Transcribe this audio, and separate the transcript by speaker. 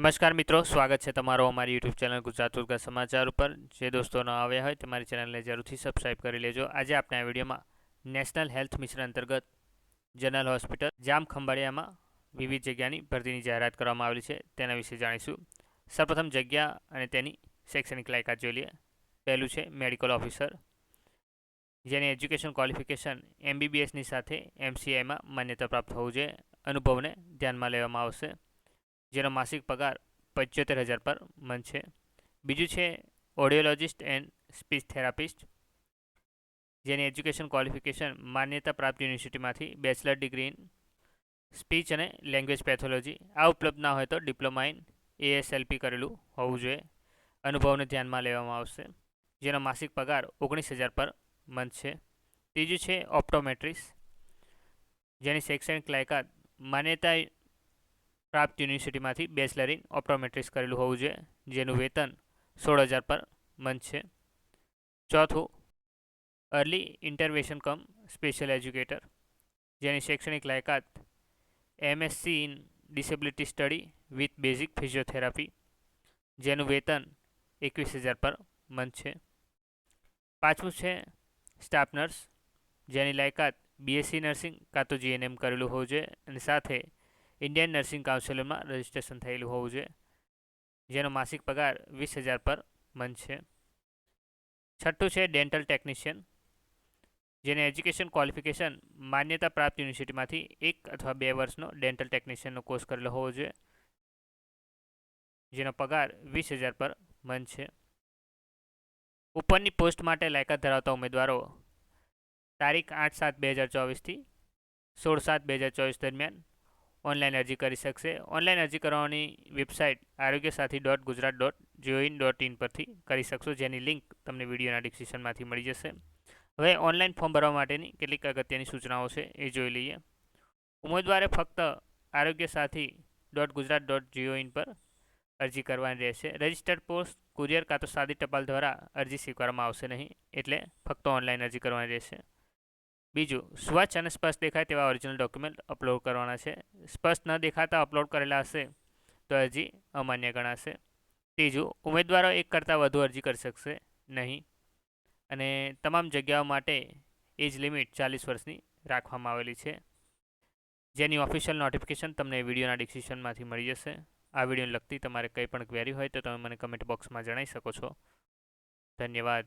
Speaker 1: નમસ્કાર મિત્રો, સ્વાગત છે તમારો અમારી યુટ્યુબ ચેનલ ગુજરાત ઉર્ગા સમાચાર ઉપર। જે દોસ્તો ન આવ્યા હોય તમારી ચેનલને જરૂરથી સબસ્ક્રાઇબ કરી લેજો। આજે આપણે આ વિડીયોમાં નેશનલ હેલ્થ મિશન અંતર્ગત જનરલ હોસ્પિટલ જામ ખંભાળિયામાં વિવિધ જગ્યાની ભરતીની જાહેરાત કરવામાં આવેલી છે તેના વિશે જાણીશું। સૌપ્રથમ જગ્યા અને તેની શૈક્ષણિક લાયકાત જોઈ લઈએ। પહેલું છે મેડિકલ ઓફિસર, જેની એજ્યુકેશન ક્વોલિફિકેશન MBBSની સાથે MCIમાં માન્યતા પ્રાપ્ત હોવું જોઈએ। અનુભવને ધ્યાનમાં લેવામાં આવશે, જેનો માસિક પગાર 75,000 પર મંથ છે। બીજું છે ઓડિયોલોજિસ્ટ એન્ડ સ્પીચ થેરાપિસ્ટ, જેની એજ્યુકેશન ક્વોલિફિકેશન માન્યતા પ્રાપ્ત યુનિવર્સિટીમાંથી બેચલર ડિગ્રી ઇન સ્પીચ અને લેંગ્વેજ પેથોલોજી, આ ઉપલબ્ધ ના હોય તો ડિપ્લોમા ઇન ASLP કરેલું હોવું જોઈએ। અનુભવને ધ્યાનમાં લેવામાં આવશે, જેનો માસિક પગાર 19,000 પર મંથ છે। ત્રીજું છે ઓપ્ટોમેટ્રિસ્ટ, જેની શૈક્ષણિક લાયકાત માન્યતા પ્રાપ્ત યુનિવર્સિટીમાંથી બેચલર ઇન ઓપ્ટોમેટ્રિક્સ કરેલું હોવું જોઈએ, જેનું વેતન 16,000 પર મંથ છે। ચોથું અર્લી ઇન્ટરવેન્શન કમ સ્પેશિયલ એજ્યુકેટર, જેની શૈક્ષણિક લાયકાત MSc in disability study with basic physiotherapy, જેનું વેતન 21,000 પર મંથ છે। પાંચમું છે સ્ટાફ નર્સ, જેની લાયકાત BSc નર્સિંગ કાં તો GNM કરેલું હોવું જોઈએ અને સાથે ઇન્ડિયન નર્સિંગ કાઉન્સિલમાં રજિસ્ટ્રેશન થયેલું હોવું જોઈએ, જેનો માસિક પગાર 20,000 પર મંથ છે। છઠ્ઠું છે ડેન્ટલ ટેકનિશિયન, જેને એજ્યુકેશન ક્વોલિફિકેશન માન્યતા પ્રાપ્ત યુનિવર્સિટીમાંથી 1 અથવા 2 વર્ષનો ડેન્ટલ ટેકનિશિયનનો કોર્સ કરેલો હોવો જોઈએ, જેનો પગાર 20,000 પર મંથ છે। ઉપરની પોસ્ટ માટે લાયકાત ધરાવતા ઉમેદવારો તારીખ 8/7/2024 થી 16/7/2024 દરમિયાન ઓનલાઈન અરજી કરી શકશે। ઓનલાઈન અરજી કરવાની વેબસાઇટ arogyasathi.gujarat.gov.in પરથી કરી શકશો, જેની લિંક તમને વિડીયોના ડિસ્ક્રિપ્શનમાંથી મળી જશે। હવે ઓનલાઈન ફોર્મ ભરવા માટેની કેટલીક અગત્યની સૂચનાઓ છે એ જોઈ લઈએ। ઉમેદવારે ફક્ત arogyasathi.gujarat.gov.in પર અરજી કરવાની રહેશે। રજિસ્ટર્ડ પોસ્ટ, કુરિયર કાં તો સાદી ટપાલ દ્વારા અરજી સ્વીકારવામાં આવશે નહીં, એટલે ફક્ત ઓનલાઈન અરજી કરવાની રહેશે। બીજું, સ્વચ્છ અને સ્પષ્ટ દેખાય તેવા ઓરિજિનલ ડોક્યુમેન્ટ અપલોડ કરવાના છે। સ્પષ્ટ ન દેખાતા અપલોડ કરેલા હશે તો અરજી અમાન્ય ગણાશે। ત્રીજું, ઉમેદવારો એક કરતાં વધુ અરજી કરી શકશે નહીં અને તમામ જગ્યાઓ માટે એજ લિમિટ 40 વર્ષની રાખવામાં આવેલી છે, જેની ઓફિશિયલ નોટિફિકેશન તમને વિડીયોના ડિસ્ક્રિપ્શનમાંથી મળી જશે। આ વિડીયોને લગતી તમારે કંઈ પણ ક્વેરી હોય તો તમે મને કમેન્ટ બોક્સમાં જણાવી શકો છો। ધન્યવાદ।